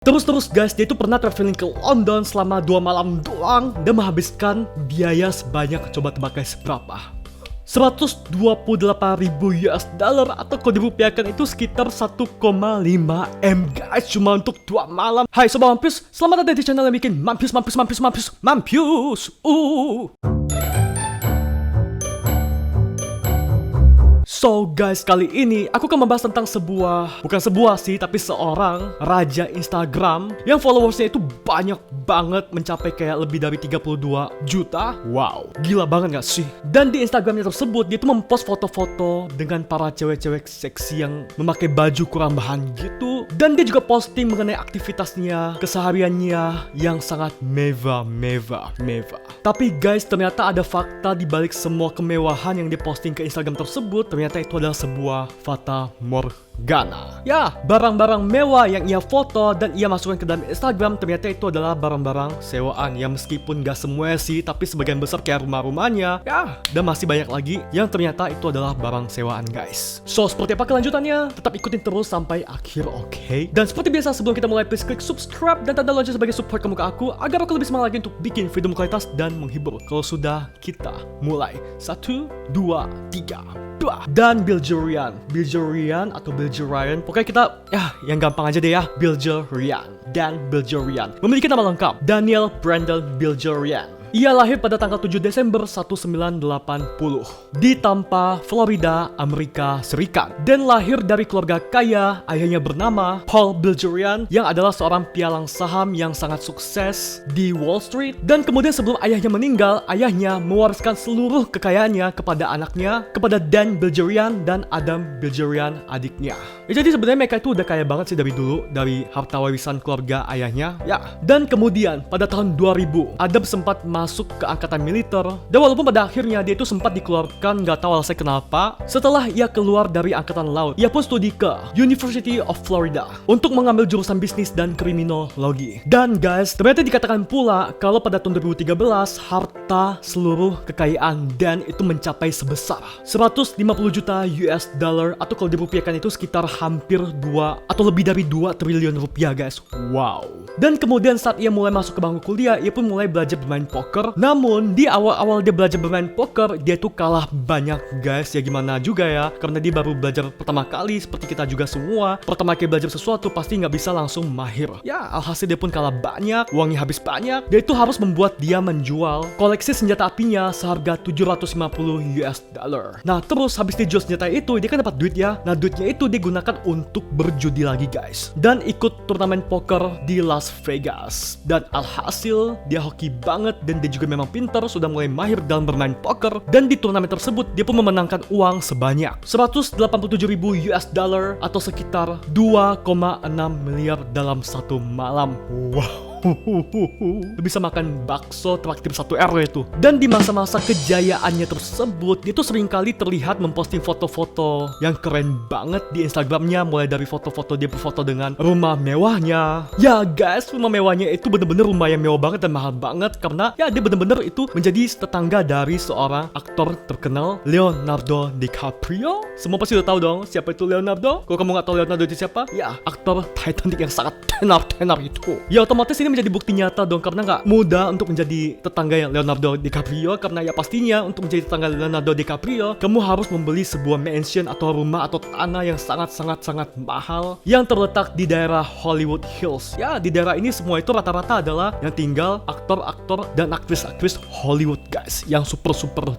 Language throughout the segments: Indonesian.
Terus guys, dia itu pernah traveling ke London selama 2 malam doang dan menghabiskan biaya sebanyak, coba tebak guys, berapa? 128.000 US dollar atau kalau dirupiahkan itu sekitar 1,5 M guys, cuma untuk 2 malam. Hai Sobat Mampius, selamat datang di channel yang bikin Mampius. So guys, kali ini aku akan membahas tentang bukan sebuah sih, tapi seorang raja Instagram yang followersnya itu banyak banget, mencapai kayak lebih dari 32 juta. Wow, gila banget gak sih? Dan di Instagramnya tersebut, dia tuh mempost foto-foto dengan para cewek-cewek seksi yang memakai baju kurang bahan gitu. Dan dia juga posting mengenai aktivitasnya, kesehariannya yang sangat mewah. Tapi guys, ternyata ada fakta di balik semua kemewahan yang dia posting ke Instagram tersebut. Ternyata itu adalah sebuah fata morgana. Ya, barang-barang mewah yang ia foto dan ia masukkan ke dalam Instagram, ternyata itu adalah barang-barang sewaan. Ya meskipun gak semua sih, tapi sebagian besar kayak rumah-rumahnya. Ya, dan masih banyak lagi yang ternyata itu adalah barang sewaan guys. So, seperti apa kelanjutannya? Tetap ikutin terus sampai akhir, oke? Dan seperti biasa, sebelum kita mulai, please klik subscribe dan tanda lonceng sebagai support kamu ke aku, agar aku lebih semangat lagi untuk bikin video berkualitas dan menghibur. Kalau sudah, kita mulai. 1, 2, 3. Dan Bilgerian atau Bilgerian, pokoknya kita yang gampang aja deh ya, Bilgerian. Dan Bilgerian memiliki nama lengkap Daniel Brandon Bilgerian. Ia lahir pada tanggal 7 Desember 1980 di Tampa, Florida, Amerika Serikat. Dan lahir dari keluarga kaya. Ayahnya bernama Paul Bilgerian yang adalah seorang pialang saham yang sangat sukses di Wall Street. Dan kemudian sebelum ayahnya meninggal, ayahnya mewariskan seluruh kekayaannya kepada anaknya, kepada Dan Bilgerian dan Adam Bilgerian adiknya. Ya, jadi sebenarnya mereka itu udah kaya banget sih dari dulu, dari harta warisan keluarga ayahnya. Ya. Dan kemudian pada tahun 2000, Adam sempat masuk ke angkatan militer, dan walaupun pada akhirnya dia itu sempat dikeluarkan, gak tahu alasannya kenapa. Setelah ia keluar dari angkatan laut, ia pun studi ke University of Florida untuk mengambil jurusan bisnis dan kriminologi. Dan guys, ternyata dikatakan pula kalau pada tahun 2013 harta seluruh kekayaan Dan itu mencapai sebesar 150 juta US dollar atau kalau dirupiahkan itu sekitar hampir 2 atau lebih dari 2 triliun rupiah guys. Wow. Dan kemudian saat ia mulai masuk ke bangku kuliah, ia pun mulai belajar bermain poker. Namun di awal-awal dia belajar bermain poker, dia tuh kalah banyak guys. Ya gimana juga ya, karena dia baru belajar pertama kali, seperti kita juga semua. Pertama kali belajar sesuatu pasti nggak bisa langsung mahir. Ya alhasil dia pun kalah banyak, uangnya habis banyak. Dia itu harus membuat dia menjual koleksi senjata apinya seharga 750 US dollar. Nah terus habis dia jual senjata itu, dia kan dapat duit ya. Nah duitnya itu dia gunakan untuk berjudi lagi guys, dan ikut turnamen poker di Las Vegas. Dan alhasil dia hoki banget, dan dia juga memang pintar, sudah mulai mahir dalam bermain poker. Dan di turnamen tersebut dia pun memenangkan uang sebanyak 187.000 US dollar atau sekitar 2,6 miliar dalam satu malam. Wow. Bisa makan bakso traktir 1R itu. Dan di masa-masa kejayaannya tersebut, dia tuh seringkali terlihat memposting foto-foto yang keren banget di Instagramnya. Mulai dari foto-foto dia berfoto dengan rumah mewahnya. Ya guys, rumah mewahnya itu bener-bener rumah yang mewah banget dan mahal banget, karena ya dia bener-bener itu menjadi tetangga dari seorang aktor terkenal, Leonardo DiCaprio. Semua pasti udah tahu dong siapa itu Leonardo. Kalau kamu gak tahu Leonardo itu siapa, ya aktor Titanic yang sangat tenar itu. Ya otomatis ini menjadi bukti nyata dong, karena nggak mudah untuk menjadi tetangga yang Leonardo DiCaprio. Karena ya pastinya untuk menjadi tetangga Leonardo DiCaprio, kamu harus membeli sebuah mansion atau rumah atau tanah yang sangat mahal yang terletak di daerah Hollywood Hills. Ya di daerah ini semua itu rata-rata adalah yang tinggal aktor-aktor dan aktris-aktris Hollywood guys, yang super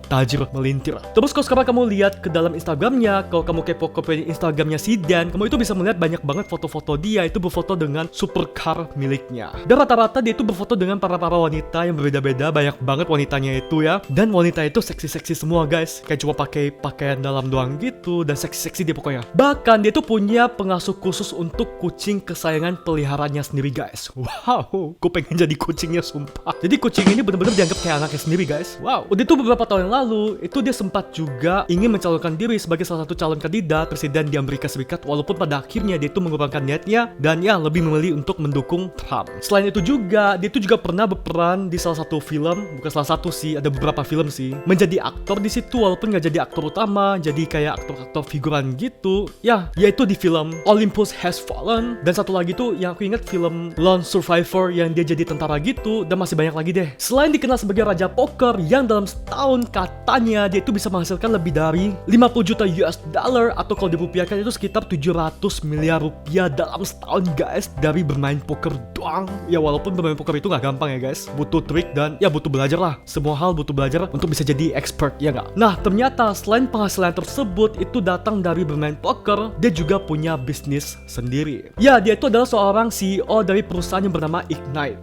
tajir melintir. Terus kalau sekarang kamu lihat ke dalam Instagramnya, kalau kamu kepo Instagramnya si Dan, kamu itu bisa melihat banyak banget foto-foto dia itu berfoto dengan supercar miliknya. Dan rata-rata dia itu berfoto dengan para wanita yang berbeda-beda, banyak banget wanitanya itu ya. Dan wanita itu seksi-seksi semua guys, kayak cuma pakai pakaian dalam doang gitu, dan seksi-seksi dia pokoknya. Bahkan dia tuh punya pengasuh khusus untuk kucing kesayangan peliharaannya sendiri guys. Wow, gue pengen jadi kucingnya sumpah. Jadi kucing ini bener-bener dianggap kayak anaknya sendiri guys. Wow. Udah itu beberapa tahun yang lalu, itu dia sempat juga ingin mencalonkan diri sebagai salah satu calon kandidat presiden di Amerika Serikat, walaupun pada akhirnya dia itu mengurangkan niatnya dan ya lebih memilih untuk mendukung Trump. Selain itu juga, dia itu juga pernah berperan di salah satu film, bukan salah satu sih, ada beberapa film sih, menjadi aktor di situ walaupun nggak jadi aktor utama, jadi kayak aktor-aktor figuran gitu. Ya, yaitu di film Olympus Has Fallen, dan satu lagi tuh yang aku ingat film Lone Survivor yang dia jadi tentara gitu, dan masih banyak lagi deh. Selain dikenal sebagai raja poker yang dalam setahun katanya dia itu bisa menghasilkan lebih dari 50 juta US dollar atau kalau dirupiahkan itu sekitar 700 miliar rupiah dalam setahun guys dari bermain poker doang. Ya walaupun bermain poker itu nggak gampang ya guys, butuh trik dan ya butuh belajar lah. Semua hal butuh belajar untuk bisa jadi expert, ya nggak? Nah ternyata selain penghasilan tersebut itu datang dari bermain poker, dia juga punya bisnis sendiri. Ya dia itu adalah seorang CEO dari perusahaan yang bernama Ignite,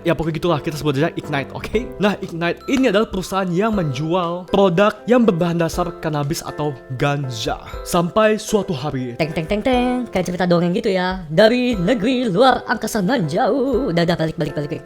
ya pokoknya gitulah, kita sebut aja Ignite, oke? Nah Ignite ini adalah perusahaan yang menjual produk yang berbahan dasar cannabis atau ganja. Sampai suatu hari, Teng teng teng teng, kayak cerita dongeng gitu ya, dari negeri luar angkasa nan jauh. Udah balik.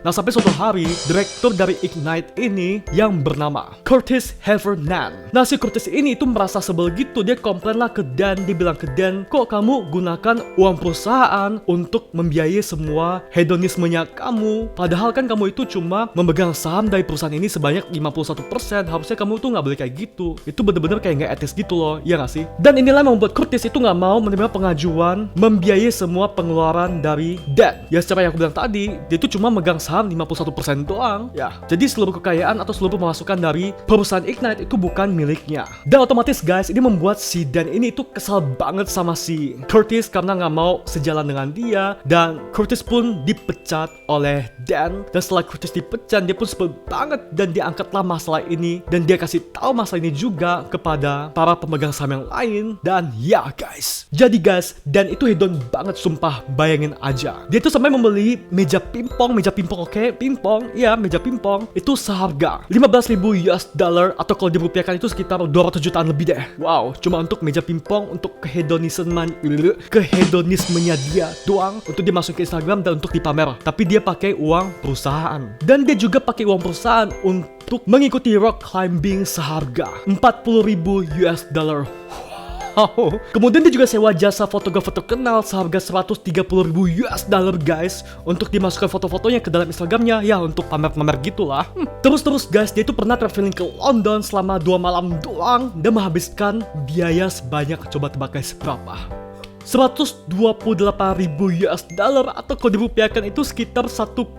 Nah sampai suatu hari, direktur dari Ignite ini yang bernama Curtis Heffernan. Nah si Curtis ini itu merasa sebel gitu, dia komplain lah ke Dan, dia bilang ke Dan, kok kamu gunakan uang perusahaan untuk membiayai semua hedonismenya kamu, padahal kan kamu itu cuma memegang saham dari perusahaan ini sebanyak 51%, harusnya kamu tuh nggak boleh kayak gitu. Itu bener-bener kayak nggak etis gitu loh, ya nggak sih? Dan inilah yang membuat Curtis itu nggak mau menerima pengajuan membiayai semua pengeluaran dari Dan. Ya secara yang aku bilang tadi, dia itu cuma megang saham 51% doang. Ya, jadi seluruh kekayaan atau seluruh pemasukan dari perusahaan Ignite itu bukan miliknya. Dan otomatis guys, ini membuat si Dan ini itu kesal banget sama si Curtis karena nggak mau sejalan dengan dia. Dan Curtis pun dipecat oleh Dan. Dan setelah Curtis dipecat, dia pun sebel banget dan dia angkatlah masalah ini. Dan dia kasih tahu masalah ini juga kepada para pemegang saham yang lain. Dan ya guys, jadi guys, Dan itu hedon banget sumpah, bayangin aja. Dia tuh sampai membeli meja pingpong, oke? Pingpong, iya meja pingpong. Itu seharga 15.000 US dollar atau kalau dirupiahkan itu sekitar 200 jutaan lebih deh. Wow, cuma untuk meja pingpong, untuk kehedonismenya dia doang, untuk dia masuk ke Instagram dan untuk dipamer. Tapi dia pakai uang perusahaan. Dan dia juga pakai uang perusahaan untuk mengikuti rock climbing seharga 40.000 US dollar. Wow. Kemudian dia juga sewa jasa fotografer terkenal seharga 130.000 US dollar guys, untuk dimasukkan foto-fotonya ke dalam Instagramnya, ya untuk pamer-pamer gitulah. Terus guys, dia itu pernah traveling ke London selama 2 malam doang dan menghabiskan biaya sebanyak, coba tebak guys berapa? 128.000 US dollar atau kalau dirupiahkan itu sekitar 1,5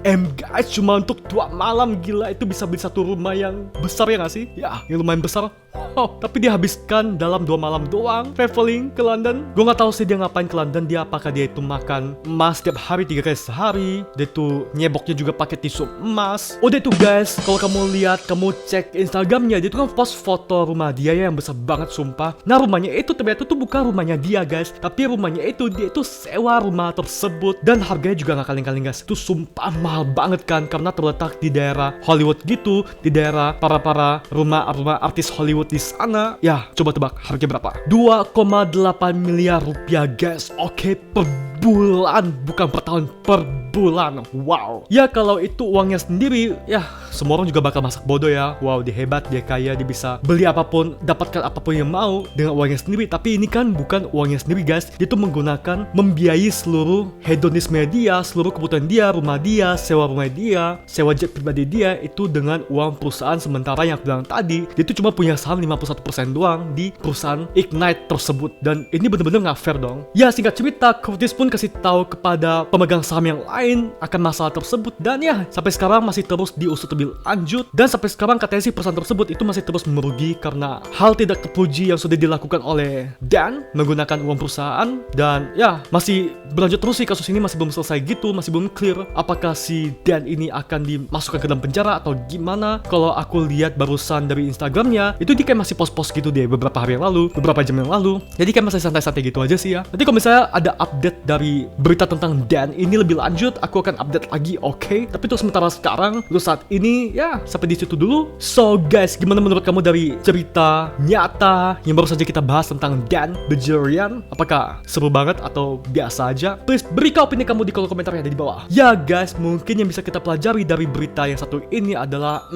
M guys, cuma untuk 2 malam. Gila, itu bisa beli satu rumah yang besar ya gak sih? Ya, yang lumayan besar. Oh, tapi dia habiskan dalam 2 malam doang traveling ke London. Gue gak tahu sih dia ngapain ke London. Dia apakah dia itu makan emas setiap hari 3 kali sehari, dia itu nyeboknya juga pakai tisu emas. Udah itu guys, kalau kamu lihat, kamu cek Instagramnya, dia itu kan post foto rumah dia yang besar banget sumpah. Nah rumahnya itu ternyata tuh bukan rumahnya dia guys, tapi rumahnya itu dia itu sewa rumah tersebut. Dan harganya juga gak kaleng-kaleng guys, itu sumpah mahal banget kan, karena terletak di daerah Hollywood gitu, di daerah para rumah artis Hollywood di sana. Ya coba tebak harganya berapa? 2,8 miliar rupiah guys. Oke, per bulan, bukan per tahun, per bulan. Wow. Ya kalau itu uangnya sendiri, ya semua orang juga bakal masak bodoh ya. Wow, dia hebat, dia kaya, dia bisa beli apapun, dapatkan apapun yang mau dengan uangnya sendiri. Tapi ini kan bukan uangnya sendiri guys, dia tuh menggunakan membiayai seluruh hedonisme dia, seluruh kebutuhan dia, rumah dia, sewa rumah dia, sewa jet pribadi dia, itu dengan uang perusahaan. Sementara yang aku bilang tadi, dia tuh cuma punya saham 51% doang di perusahaan Ignite tersebut. Dan ini bener-bener gak fair dong. Ya singkat cerita, Curtis pun kasih tahu kepada pemegang saham yang lain akan masalah tersebut. Dan ya sampai sekarang masih terus diusut lebih lanjut. Dan sampai sekarang katanya sih perusahaan tersebut itu masih terus merugi karena hal tidak terpuji yang sudah dilakukan oleh Dan menggunakan uang perusahaan. Dan ya masih berlanjut terus sih kasus ini, masih belum selesai gitu, masih belum clear apakah si Dan ini akan dimasukkan ke dalam penjara atau gimana. Kalau aku lihat barusan dari Instagramnya, itu dia kayak masih post-post gitu deh beberapa hari yang lalu, beberapa jam yang lalu. Jadi kayak masih santai-santai gitu aja sih ya. Nanti kalau misalnya ada update dari berita tentang Dan ini lebih lanjut, aku akan update lagi, oke? Tapi untuk sementara sekarang, untuk saat ini, ya sampai di situ dulu. So guys, gimana menurut kamu dari cerita nyata yang baru saja kita bahas tentang Dan Bilzerian? Apakah seru banget atau biasa aja? Please berikan opini kamu di kolom komentar yang ada di bawah. Ya guys, mungkin yang bisa kita pelajari dari berita yang satu ini adalah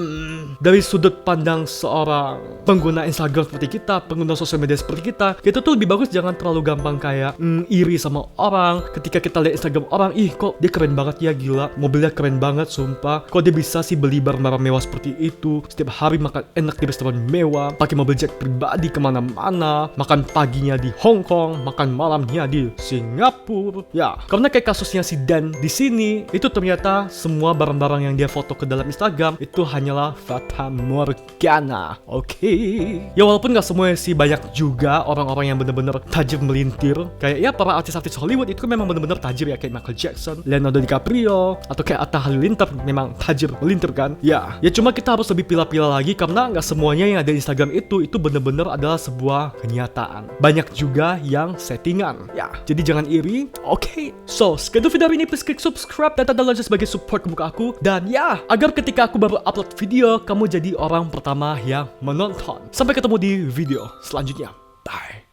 dari sudut pandang seorang pengguna Instagram seperti kita, pengguna sosial media seperti kita tuh lebih bagus jangan terlalu gampang kayak iri sama orang, memang ketika kita lihat Instagram orang, ih kok dia keren banget ya, gila, mobilnya keren banget, sumpah. Kok dia bisa sih beli barang-barang mewah seperti itu, setiap hari makan enak di restoran mewah, pakai mobil jet pribadi kemana-mana, makan paginya di Hong Kong, makan malamnya di Singapura. Ya, karena kayak kasusnya si Dan di sini, itu ternyata semua barang-barang yang dia foto ke dalam Instagram itu hanyalah fata morgana. Oke. Ya walaupun gak semuanya sih, banyak juga orang-orang yang bener-bener tajir melintir. Kayak ya para artis-artis Hollywood itu kan memang bener-bener tajir ya, kayak Michael Jackson, Leonardo DiCaprio, atau kayak Atta Halilintar memang tajir melintir kan. Ya cuma kita harus lebih pilah-pilah lagi karena nggak semuanya yang ada di Instagram itu bener-bener adalah sebuah kenyataan. Banyak juga yang settingan. Ya, jadi jangan iri. Oke. So, sekian video hari ini, please klik subscribe dan tanda lonceng sebagai support ke muka aku. Dan ya, agar ketika aku baru upload video, kamu jadi orang pertama yang menonton. Sampai ketemu di video selanjutnya. Bye.